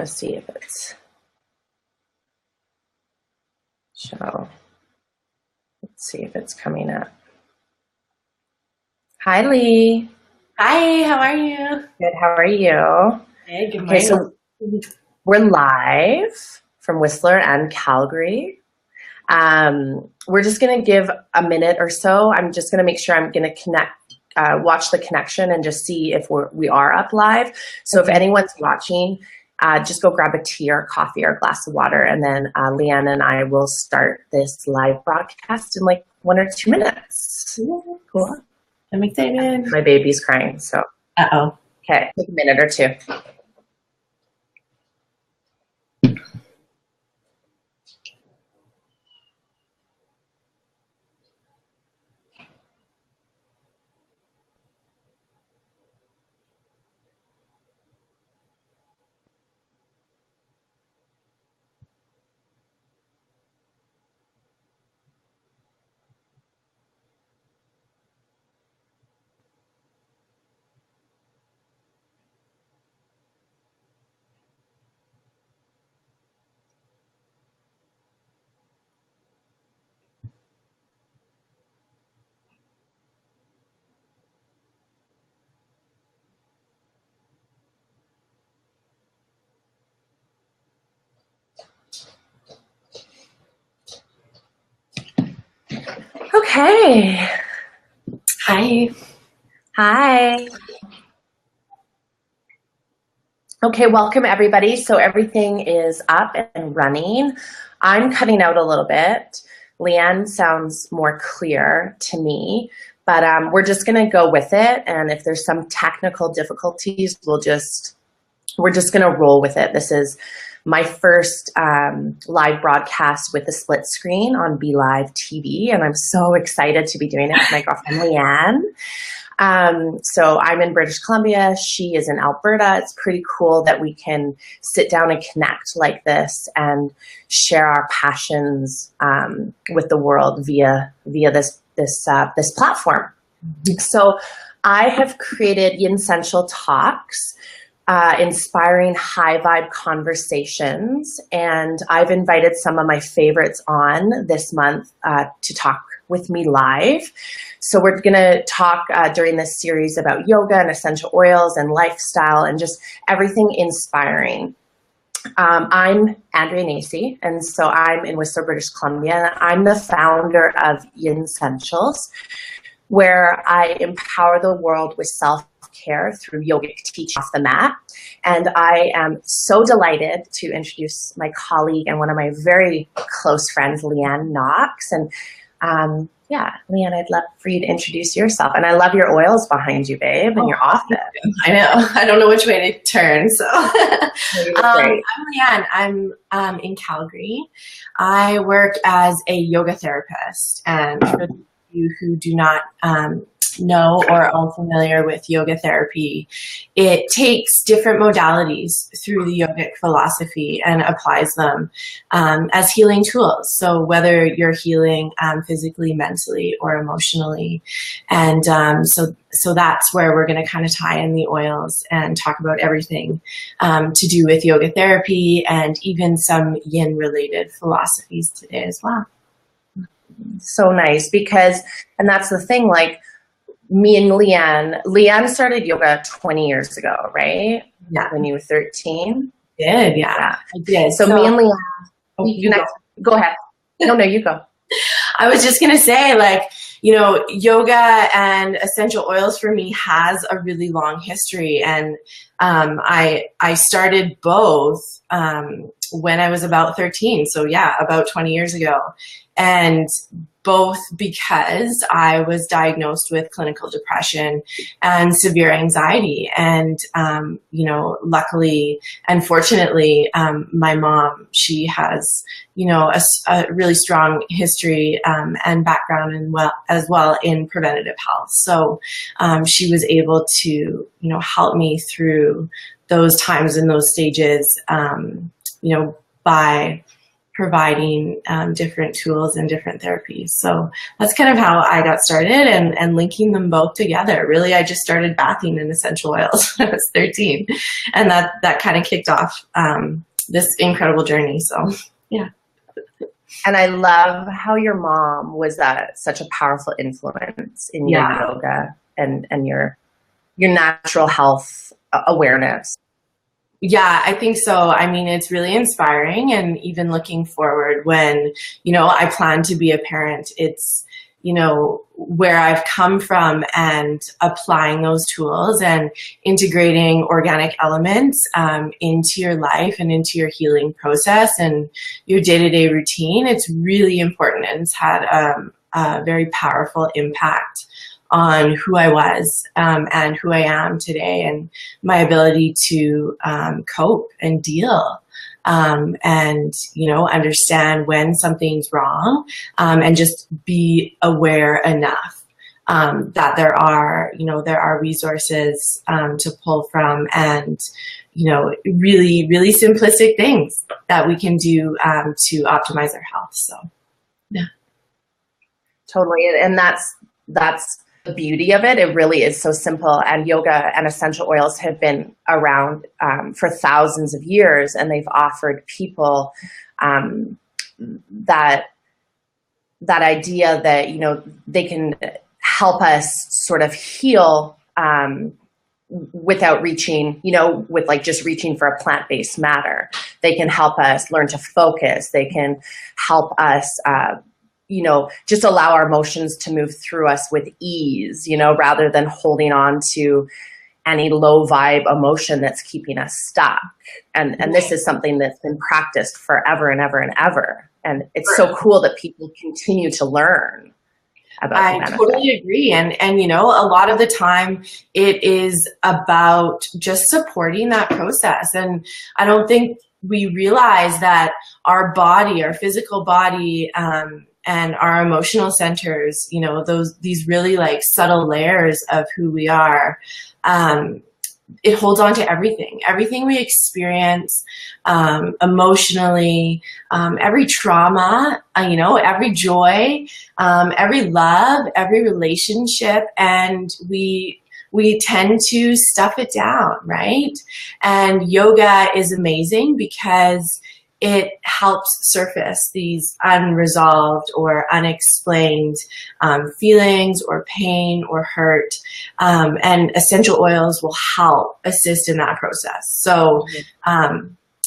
want to see if it's show. Let's see if it's coming up. Hi, Lee. Hi, how are you? Good, how are you? Hey, good morning. Okay, so we're live from Whistler and Calgary. We're just going to give a minute or so. I'm just going to make sure I'm going to watch the connection and just see if we are up live. So okay. If anyone's watching, just go grab a tea or coffee or a glass of water, and then Leanne and I will start this live broadcast in like 1 or 2 minutes. Cool. I'm excited. My baby's crying, so. Uh-oh. Okay, take a minute or two. Okay. Hi. Hi. Okay, welcome everybody. So everything is up and running. I'm cutting out a little bit. Leanne sounds more clear to me, but we're just gonna go with it. And if there's some technical difficulties, we're just gonna roll with it. This is my first live broadcast with a split screen on Be Live TV, and I'm so excited to be doing it with my girlfriend Leanne. So I'm in British Columbia, she is in Alberta. It's pretty cool that we can sit down and connect like this and share our passions with the world via this platform. So I have created Yin Essential Talks, inspiring high vibe conversations, and I've invited some of my favorites on this month to talk with me live. So we're going to talk during this series about yoga and essential oils and lifestyle and just everything inspiring. I'm Andrea Nacy, and so I'm in Whistler, British Columbia, and I'm the founder of Yin Essentials, where I empower the world with self-care through yogic teaching off the mat. And I am so delighted to introduce my colleague and one of my very close friends, Leanne Knox. And yeah, Leanne, I'd love for you to introduce yourself. And I love your oils behind you, babe, and your office. I know. I don't know which way to turn. So I'm Leanne. I'm in Calgary. I work as a yoga therapist. And for you who do not know or are familiar with yoga therapy, it takes different modalities through the yogic philosophy and applies them as healing tools. So whether you're healing physically, mentally, or emotionally, and so that's where we're going to kind of tie in the oils and talk about everything to do with yoga therapy and even some yin related philosophies today as well. So nice, because, and that's the thing, like me and Leanne started yoga 20 years ago, right? Yeah. When you were 13? Yeah, I did. So me and Leanne, go ahead. No, you go. I was just going to say, like, you know, yoga and essential oils for me has a really long history. And I started both when I was about 13. So yeah, about 20 years ago. And both because I was diagnosed with clinical depression and severe anxiety. And, you know, luckily and fortunately, my mom, she has, you know, a really strong history and background as well in preventative health. So she was able to, you know, help me through those times and those stages, you know, by providing different tools and different therapies. So that's kind of how I got started, and linking them both together. Really, I just started bathing in essential oils when I was 13, and that kind of kicked off this incredible journey. So yeah. And I love how your mom was such a powerful influence in your yoga and your natural health awareness. Yeah, I think so. I mean, it's really inspiring, and even looking forward when, I plan to be a parent, it's, where I've come from and applying those tools and integrating organic elements into your life and into your healing process and your day-to-day routine. It's really important, and it's had a very powerful impact on who I was and who I am today, and my ability to cope and deal and, understand when something's wrong and just be aware enough that there are resources to pull from, and, really, really simplistic things that we can do to optimize our health. So, yeah. Totally. And that's the beauty of it. It really is so simple. And yoga and essential oils have been around for thousands of years, and they've offered people that idea that, they can help us sort of heal without reaching, with like just reaching for a plant-based matter. They can help us learn to focus. They can help us just allow our emotions to move through us with ease, rather than holding on to any low vibe emotion that's keeping us stuck. And this is something that's been practiced forever and ever and ever. And it's so cool that people continue to learn about the benefits. Totally agree. And a lot of the time it is about just supporting that process. And I don't think we realize that our body, our physical body, and our emotional centers, these really like subtle layers of who we are, it holds on to everything we experience emotionally, every trauma, every joy, every love, every relationship, and we tend to stuff it down, right? And yoga is amazing because it helps surface these unresolved or unexplained feelings or pain or hurt. And essential oils will help assist in that process. So,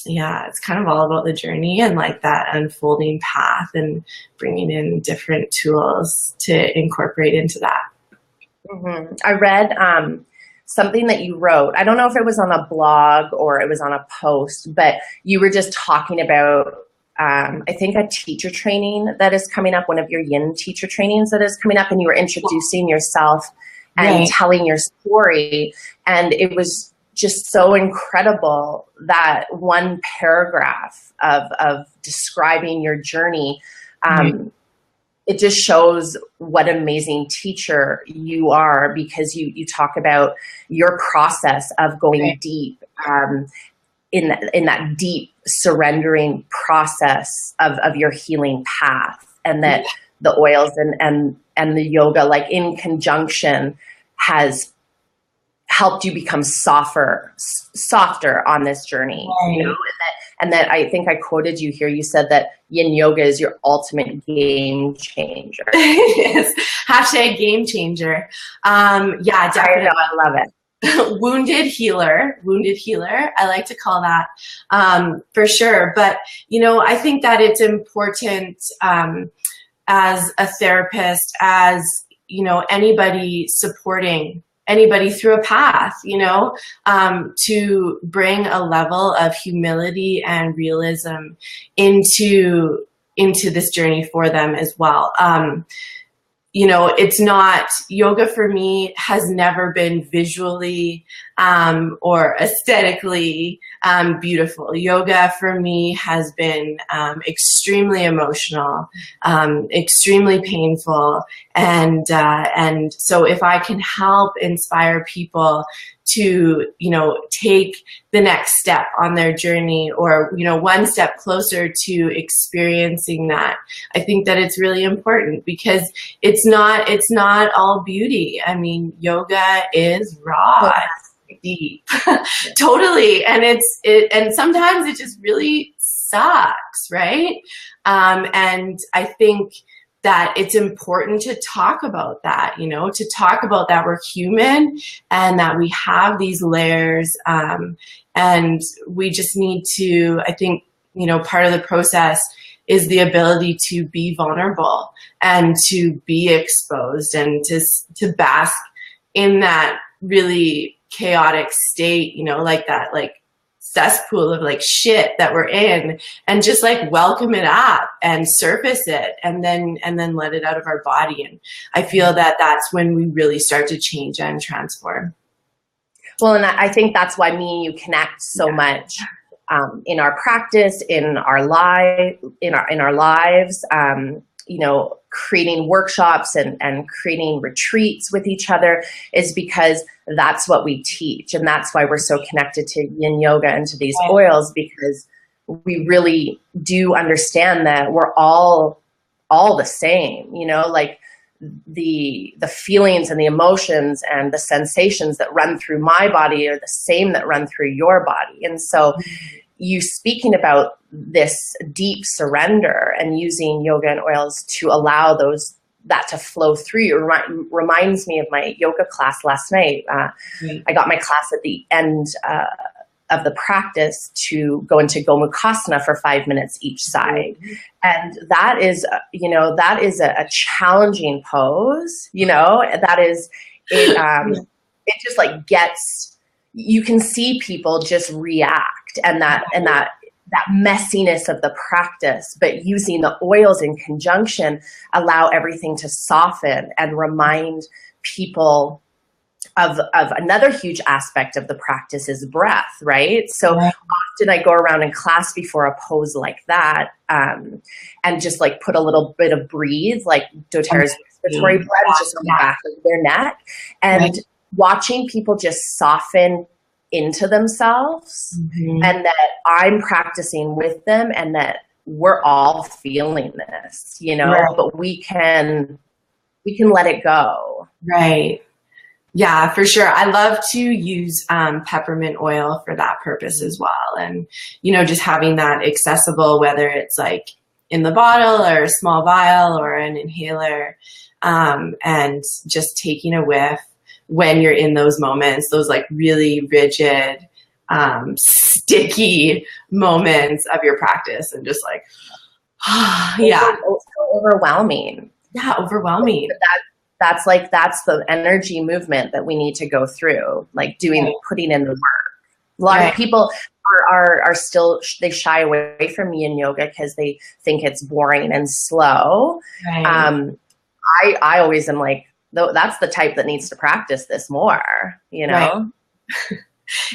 it's kind of all about the journey and like that unfolding path and bringing in different tools to incorporate into that. Mm-hmm. I read something that you wrote. I don't know if it was on a blog or it was on a post, but you were just talking about, I think, a teacher training that is coming up, one of your Yin teacher trainings that is coming up, and you were introducing yourself and telling your story. And it was just so incredible, that one paragraph of describing your journey. It just shows what an amazing teacher you are, because you talk about your process of going deep, in that deep surrendering process of your healing path, and that the oils and the yoga, like in conjunction, has helped you become softer on this journey, and that I think I quoted you here. You said that Yin Yoga is your ultimate game changer. Yes. Hashtag game changer. Yeah, definitely. I love it. Wounded healer. I like to call that, for sure. But, I think that it's important, as a therapist, as, anybody supporting anybody through a path, to bring a level of humility and realism into this journey for them as well. It's not, yoga for me has never been visually or aesthetically beautiful. Yoga for me has been extremely emotional, extremely painful, and so if I can help inspire people to, you know, take the next step on their journey, or, you know, one step closer to experiencing that, I think that it's really important, because it's not all beauty. I mean, yoga is raw, deep, totally, and and sometimes it just really sucks, right? And I think that it's important to talk about that, you know, to talk about that we're human and that we have these layers, and we just need to, I think, you know, part of the process is the ability to be vulnerable and to be exposed and to bask in that really chaotic state, you know, like that, like cesspool of like shit that we're in, and just like welcome it up and surface it, and then let it out of our body. And I feel that that's when we really start to change and transform. Well, and I think that's why me and you connect so much in our practice, in our lives. You know, creating workshops and creating retreats with each other is because that's what we teach. And that's why we're so connected to Yin Yoga and to these oils, because we really do understand that we're all the same, you know, like the feelings and the emotions and the sensations that run through my body are the same that run through your body. And so you speaking about this deep surrender and using yoga and oils to allow that to flow through you reminds me of my yoga class last night. I got my class at the end of the practice to go into Gomukhasana for 5 minutes each side. And that is, you know, that is a challenging pose, you know, that is, it just like gets, you can see people just react, and that messiness of the practice, but using the oils in conjunction allow everything to soften and remind people of another huge aspect of the practice is breath, right? So often I go around in class before a pose like that, and just like put a little bit of breathe, like doTERRA's respiratory breath just on the back of their neck, and watching people just soften into themselves, and that I'm practicing with them, and that we're all feeling this, you know, but we can let it go. Right. Yeah, for sure. I love to use peppermint oil for that purpose as well. And, you know, just having that accessible, whether it's like in the bottle or a small vial or an inhaler, and just taking a whiff when you're in those moments, those like really rigid, sticky moments of your practice, and just like, it's so overwhelming. Yeah, overwhelming. That's the energy movement that we need to go through, like putting in the work. A lot of people are still, they shy away from Yin Yoga because they think it's boring and slow. I always am like, that's the type that needs to practice this more, you know?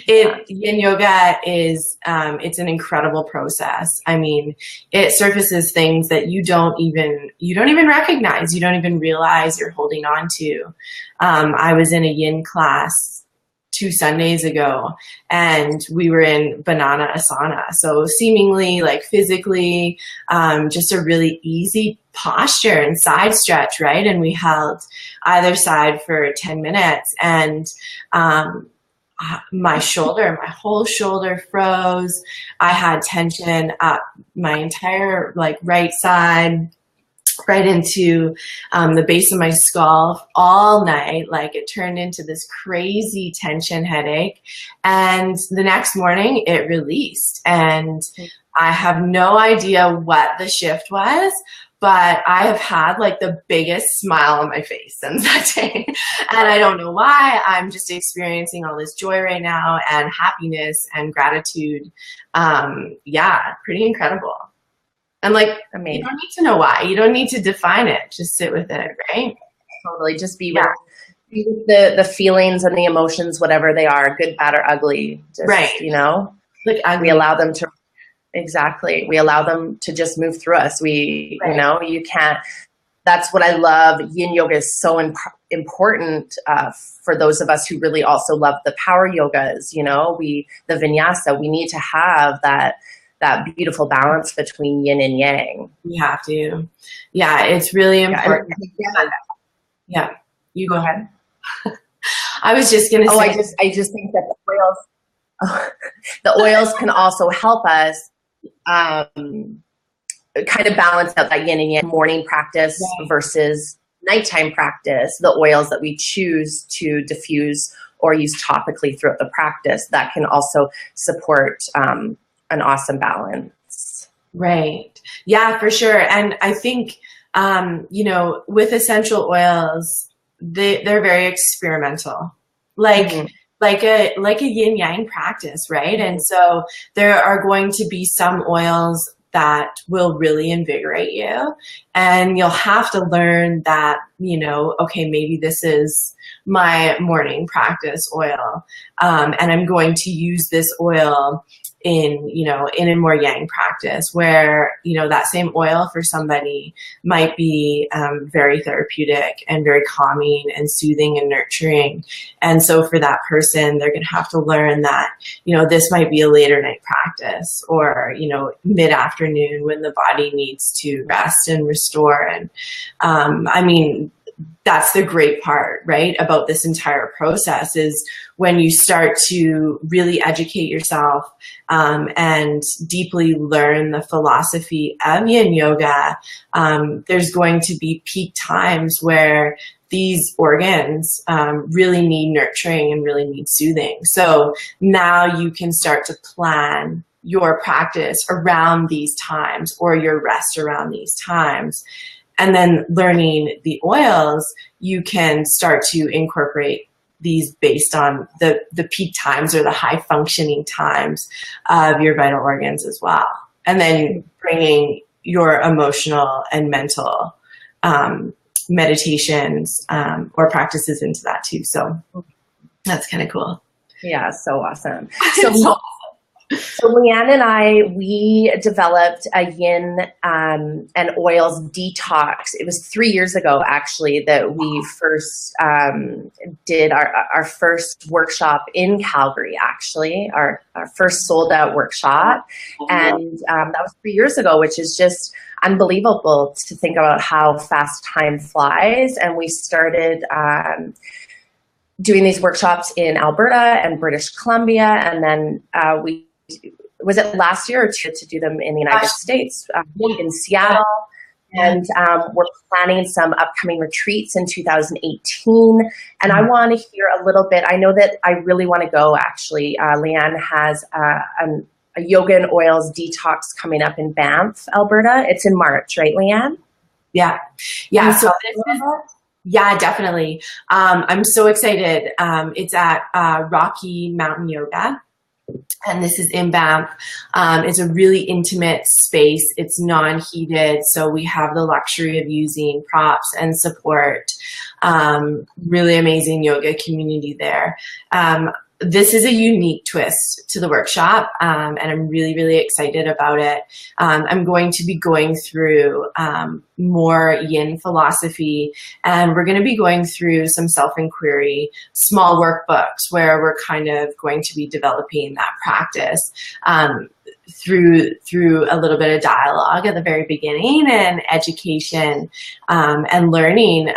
Yin Yoga is, it's an incredible process. I mean, it surfaces things that you don't even recognize. You don't even realize you're holding on to. I was in a Yin class 2 Sundays ago, and we were in banana asana. So seemingly like physically, just a really easy posture and side stretch, right? And we held either side for 10 minutes, and, my whole shoulder froze. I had tension up my entire like right side, right into the base of my skull all night. Like it turned into this crazy tension headache. And the next morning it released. And I have no idea what the shift was, but I have had like the biggest smile on my face since that day. And I don't know why. I'm just experiencing all this joy right now, and happiness and gratitude. Pretty incredible. And like, you don't need to know why. You don't need to define it. Just sit with it, right? Totally. Just be the feelings and the emotions, whatever they are, good, bad, or ugly. Just, Right. you know, Like we allow them to, exactly. We allow them to just move through us. Right. You know, you can't, that's what I love. Yin yoga is so important for those of us who really also love the power yogas, you know, the vinyasa, we need to have that beautiful balance between yin and yang. We have to. Yeah, it's really important. Yeah, you go ahead. I was just going to say. I just think that the oils can also help us kind of balance out that yin and yang morning practice versus nighttime practice. The oils that we choose to diffuse or use topically throughout the practice, that can also support an awesome balance. Right. Yeah, for sure. And I think, you know, with essential oils, they're very experimental, like a yin yang practice, right? And so there are going to be some oils that will really invigorate you, and you'll have to learn that, you know, okay, maybe this is my morning practice oil, and I'm going to use this oil in, you know, in a more yang practice, where, you know, that same oil for somebody might be very therapeutic and very calming and soothing and nurturing. And so for that person, they're going to have to learn that, you know, this might be a later night practice, or, you know, mid-afternoon when the body needs to rest and restore. And I mean, that's the great part, right, about this entire process, is when you start to really educate yourself and deeply learn the philosophy of Yin Yoga, there's going to be peak times where these organs really need nurturing and really need soothing. So now you can start to plan your practice around these times, or your rest around these times. And then learning the oils, you can start to incorporate these based on the peak times or the high functioning times of your vital organs as well. And then bringing your emotional and mental meditations or practices into that too. So that's kind of cool. Yeah, so awesome. So Leanne and I, we developed a yin and oils detox. It was 3 years ago, actually, that we first did our first workshop in Calgary, actually, our first sold out workshop. And that was 3 years ago, which is just unbelievable to think about how fast time flies. And we started doing these workshops in Alberta and British Columbia. And then was it last year or two, to do them in the United States, in Seattle. And we're planning some upcoming retreats in 2018. And I want to hear a little bit. I know that I really want to go, actually. Leanne has a yoga and oils detox coming up in Banff, Alberta. It's in March, right, Leanne? Yeah. Yeah. So yeah, definitely. I'm so excited. It's at Rocky Mountain Yoga. And this is in Banff. It's a really intimate space. It's non-heated, so we have the luxury of using props and support. Really amazing yoga community there. This is a unique twist to the workshop, and I'm really, really excited about it. I'm going to be going through more yin philosophy, and we're going to be going through some self-inquiry, small workbooks where we're kind of going to be developing that practice through a little bit of dialogue at the very beginning, and education and learning.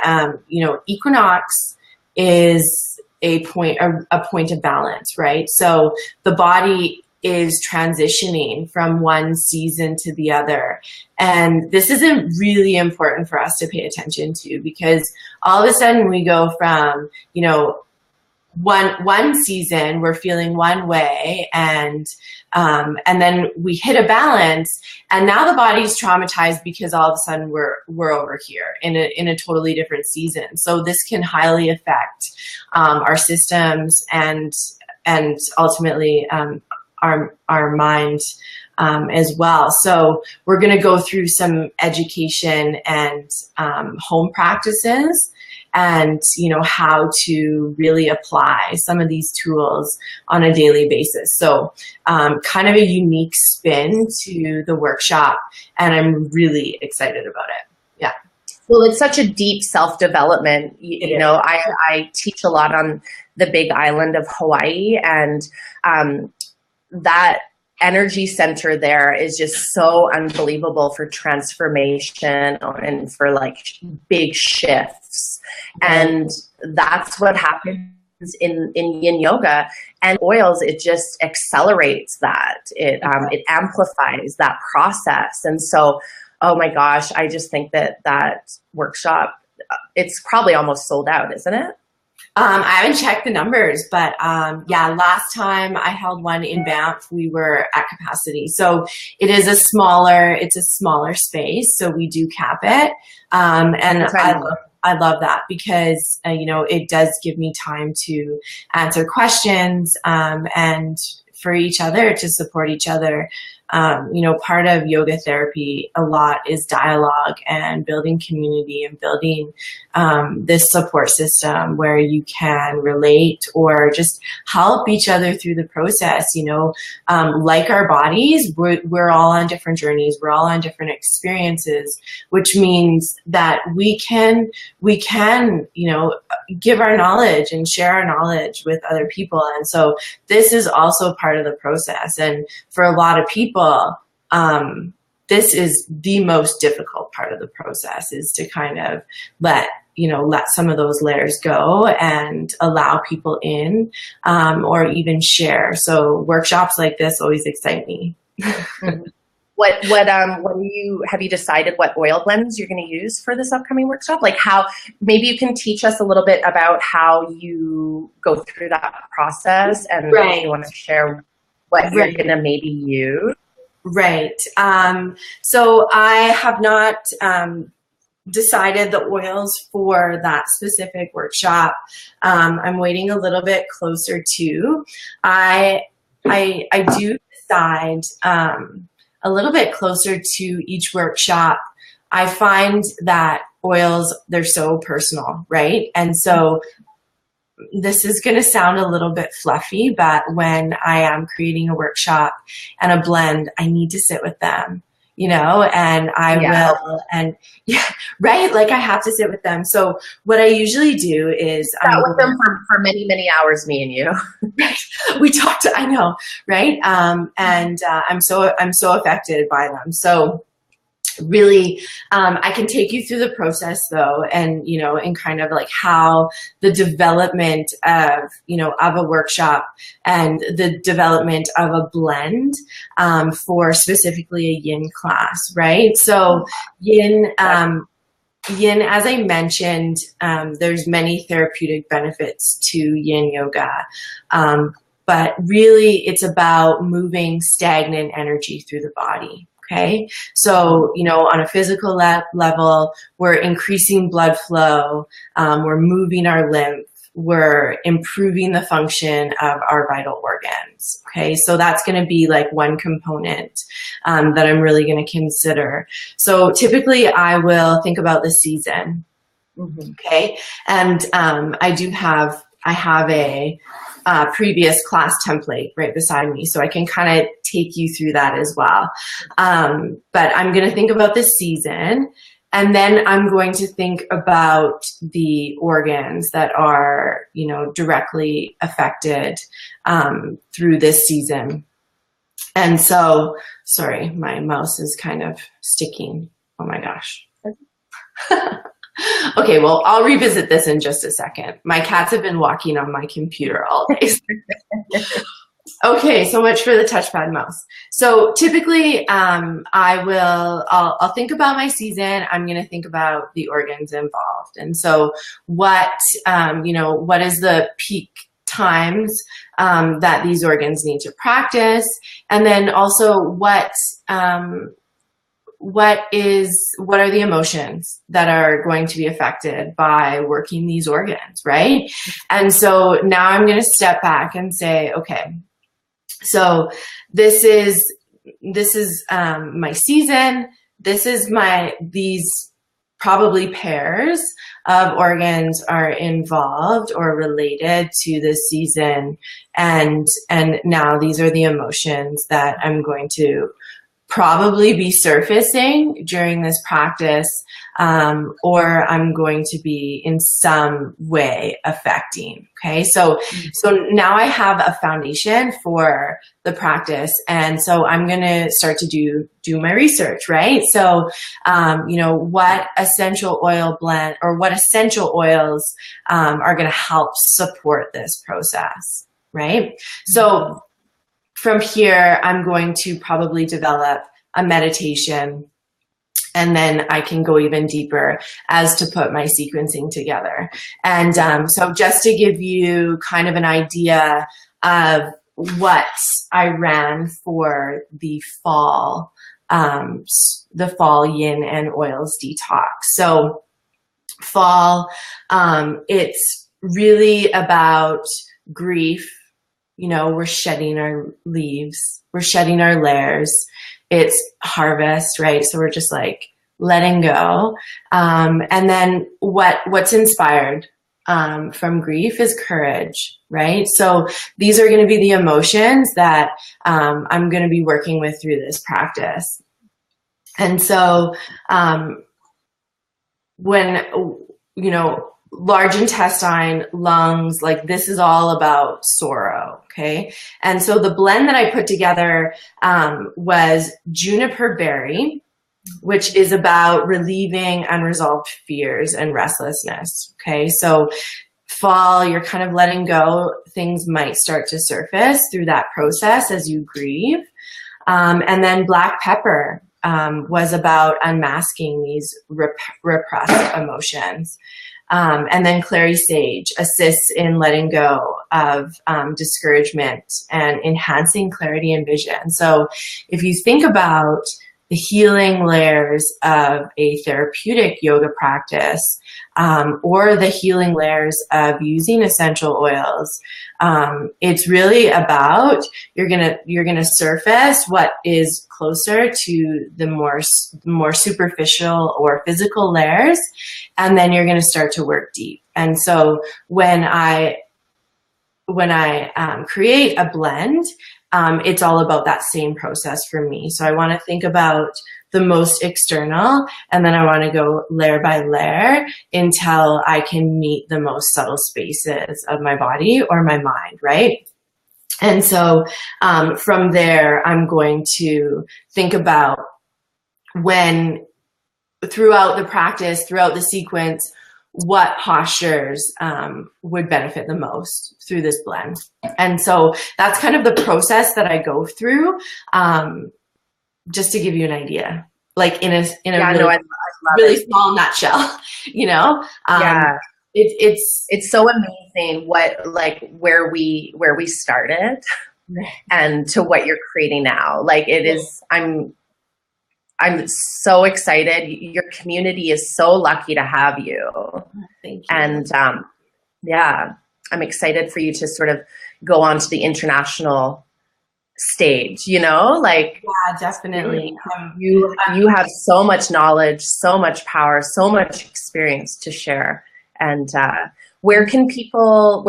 You know, equinox is a point of balance, right? So the body is transitioning from one season to the other. And this is really important for us to pay attention to, because all of a sudden we go from, you know, one season we're feeling one way, and then we hit a balance, and now the body's traumatized because all of a sudden we're over here in a totally different season. So this can highly affect our systems and ultimately our mind as well. So we're going to go through some education and home practices. and, you know, how to really apply some of these tools on a daily basis. So kind of a unique spin to the workshop, and I'm really excited about it. Yeah. Well, it's such a deep self-development. You know, I teach a lot on the big island of Hawaii, and that energy center there is just so unbelievable for transformation and for like big shifts. And that's what happens in Yin Yoga. And oils, it just accelerates that. It amplifies that process. And so, oh my gosh, I just think that workshop, it's probably almost sold out, isn't it? I haven't checked the numbers, but yeah, last time I held one in Banff, we were at capacity. So it's a smaller space, so we do cap it. And I love that because, you know, it does give me time to answer questions and for each other, to support each other. You know, part of yoga therapy a lot is dialogue and building community and building this support system where you can relate or just help each other through the process. You know, like our bodies, we're all on different journeys. We're all on different experiences, which means that we can, you know, give our knowledge and share our knowledge with other people. And so this is also part of the process. And for a lot of people, this is the most difficult part of the process, is to kind of let some of those layers go and allow people in, or even share. So workshops like this always excite me. Have you decided what oil blends you're going to use for this upcoming workshop? Like how, maybe you can teach us a little bit about how you go through that process, and if you want to share what you're going to maybe use. Right. So I have not decided the oils for that specific workshop. I'm waiting a little bit closer to. I do decide a little bit closer to each workshop. I find that oils, they're so personal, right? And so this is going to sound a little bit fluffy, but when I am creating a workshop and a blend, I need to sit with them, you know, and I will, and yeah, right. Like I have to sit with them. So what I usually do is I with them for many, many hours, me and you. We talked, I know. Right. And I'm so affected by them. So really, I can take you through the process though, and, you know, and kind of like how the development of, you know, of a workshop and the development of a blend, for specifically a yin class, right? So yin, as I mentioned, there's many therapeutic benefits to yin yoga. But really it's about moving stagnant energy through the body. Okay. So, you know, on a physical level, we're increasing blood flow. We're moving our lymph. We're improving the function of our vital organs. Okay. So that's going to be like one component, that I'm really going to consider. So typically I will think about the season. Mm-hmm. Okay. And, I have a previous class template right beside me, so I can kind of take you through that as well. But I'm going to think about the season, and then I'm going to think about the organs that are, you know, directly affected through this season. And so, sorry, my mouse is kind of sticking. Oh my gosh. Okay, well, I'll revisit this in just a second. My cats have been walking on my computer all day. Okay, so much for the touchpad mouse. So typically, I'll think about my season. I'm going to think about the organs involved. And so what is the peak times that these organs need to practice? And then also what are the emotions that are going to be affected by working these organs, right? And so now I'm going to step back and say, okay, so this is my season. This is these probably pairs of organs are involved or related to this season. And now these are the emotions that I'm going to probably be surfacing during this practice, or I'm going to be in some way affecting. Okay, so now I have a foundation for the practice, and so I'm going to start to do my research, right? So, you know, what essential oil blend or what essential oils are going to help support this process, right? So from here, I'm going to probably develop a meditation, and then I can go even deeper as to put my sequencing together. And so just to give you kind of an idea of what I ran for the fall yin and oils detox. So fall, it's really about grief. You know, we're shedding our leaves, we're shedding our layers. It's harvest, right? So we're just like letting go. And then what's inspired from grief is courage, right? So these are going to be the emotions that I'm going to be working with through this practice. And so when, you know, large intestine, lungs, like this is all about sorrow, okay? And so the blend that I put together was juniper berry, which is about relieving unresolved fears and restlessness, okay? So fall, you're kind of letting go. Things might start to surface through that process as you grieve. And then black pepper was about unmasking these repressed emotions. And then clary sage assists in letting go of discouragement and enhancing clarity and vision. So if you think about the healing layers of a therapeutic yoga practice, or the healing layers of using essential oils, it's really about you're gonna surface what is closer to the more superficial or physical layers, and then you're gonna start to work deep. And so when I create a blend, it's all about that same process for me. So I want to think about the most external, and then I want to go layer by layer until I can meet the most subtle spaces of my body or my mind, right? And so from there, I'm going to think about when throughout the practice, throughout the sequence, what postures would benefit the most through this blend. And so that's kind of the process that I go through, just to give you an idea, like in a really small nutshell, you know? It's so amazing where we started and to what you're creating now. Like it is, I'm so excited. Your community is so lucky to have you. Thank you. And yeah, I'm excited for you to sort of go on to the international stage, you know, like yeah, definitely. You have so much knowledge, so much power, so much experience to share. And where can people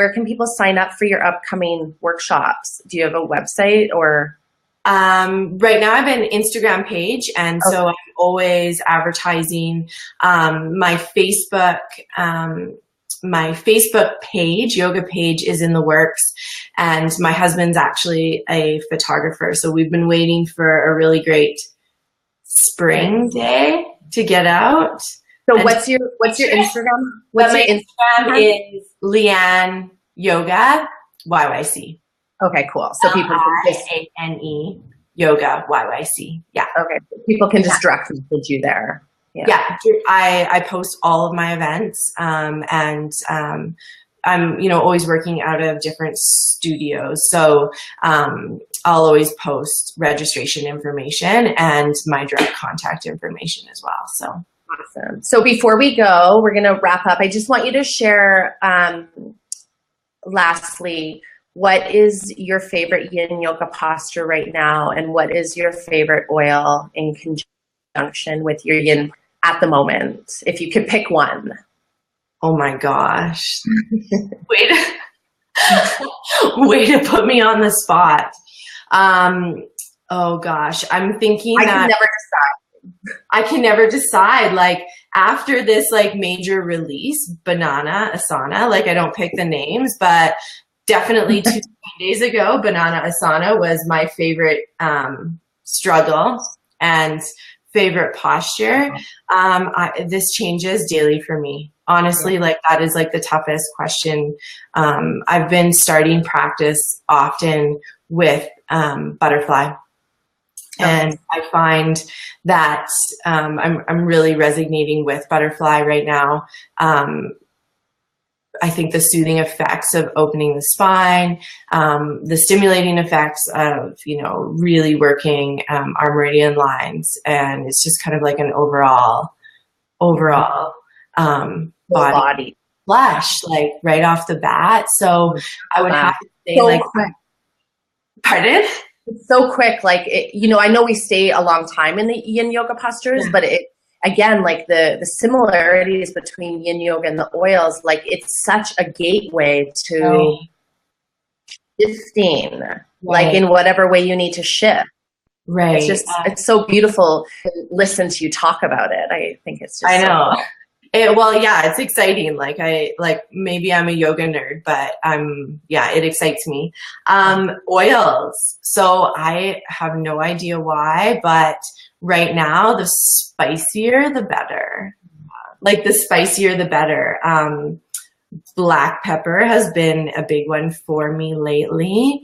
sign up for your upcoming workshops? Do you have a website or? Right now I have an Instagram page, and so I'm always advertising. My Facebook page, yoga page, is in the works, and my husband's actually a photographer, so we've been waiting for a really great spring day to get out. So and what's your Instagram? My Instagram is Leanne Yoga YYC. Okay, cool. So people can just LIANE Yoga YYC. Yeah. Okay. People can just direct message you there. Yeah. I post all of my events, and I'm always working out of different studios. So I'll always post registration information and my direct contact information as well. So awesome. So before we go, we're going to wrap up. I just want you to share, lastly, what is your favorite yin yoga posture right now, and what is your favorite oil in conjunction with your yin at the moment, if you could pick one? Oh my gosh. Way to, way to put me on the spot. Oh gosh, I'm thinking I that can never decide. I can never decide. Like after this like major release, Banana Asana, like I don't pick the names, but definitely 2 days ago, Banana Asana was my favorite struggle and favorite posture. This changes daily for me. Honestly, like that is like the toughest question. I've been starting practice often with butterfly. And I find that I'm really resonating with butterfly right now. I think the soothing effects of opening the spine, the stimulating effects of, you know, really working our meridian lines. And it's just kind of like an overall body flush, like right off the bat. So I would have to say so like, quick. Pardon? It's so quick. Like, you know, I know we stay a long time in the yin yoga postures, but it, again, like the similarities between yin yoga and the oils, like it's such a gateway to shifting, like in whatever way you need to shift. Right. It's just, it's so beautiful to listen to you talk about it. I think it's just, I know. Well, yeah, it's exciting. Like maybe I'm a yoga nerd, but it excites me. Oils. So I have no idea why, but right now the spicier the better. Like the spicier the better. Black pepper has been a big one for me lately.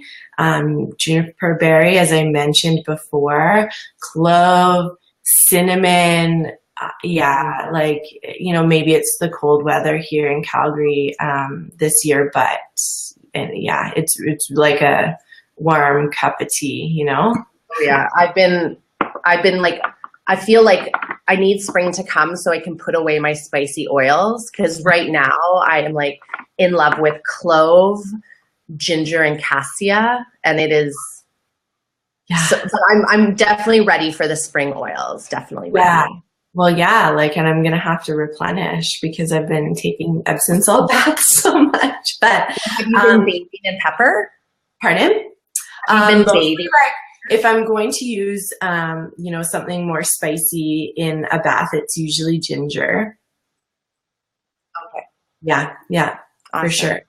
Juniper berry, as I mentioned before, clove, cinnamon. Like, you know, maybe it's the cold weather here in Calgary this year, but it's like a warm cup of tea, you know? Yeah, I've been like, I feel like I need spring to come so I can put away my spicy oils, because right now I am like in love with clove, ginger, and cassia, and it is. Yeah. So I'm definitely ready for the spring oils. Definitely ready. Yeah. Well, yeah, like, and I'm going to have to replenish because I've been taking Epsom salt baths so much. But have you been bathing in pepper? Pardon? Have you been bathing? Like, if I'm going to use, you know, something more spicy in a bath, it's usually ginger. Okay. Yeah. Yeah. Awesome. For sure.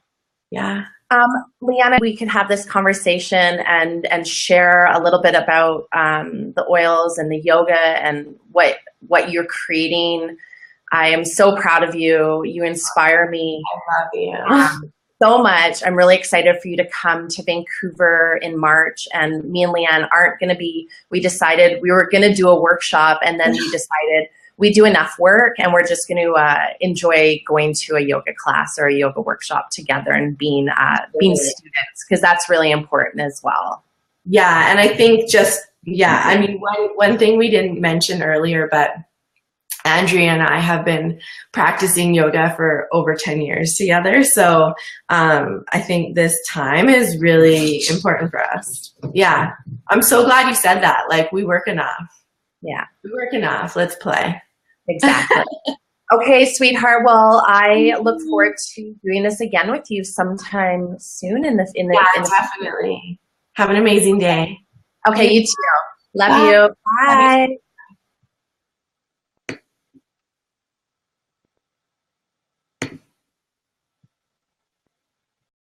Yeah. Leanna, we could have this conversation and share a little bit about the oils and the yoga and what you're creating. I am so proud of you. You inspire me. I love you. So much. I'm really excited for you to come to Vancouver in March. And me and Leanne aren't going to be, we decided we were going to do a workshop, and then we decided we do enough work and we're just going to enjoy going to a yoga class or a yoga workshop together and being students, because that's really important as well. Yeah. And I think I mean, one thing we didn't mention earlier, but Andrea and I have been practicing yoga for over 10 years together. So I think this time is really important for us. Yeah. I'm so glad you said that. Like, we work enough. Yeah. We work enough. Let's play. Exactly. Okay, sweetheart. Well, I look forward to doing this again with you sometime soon definitely. Have an amazing day. Okay, you too. Love you. Bye.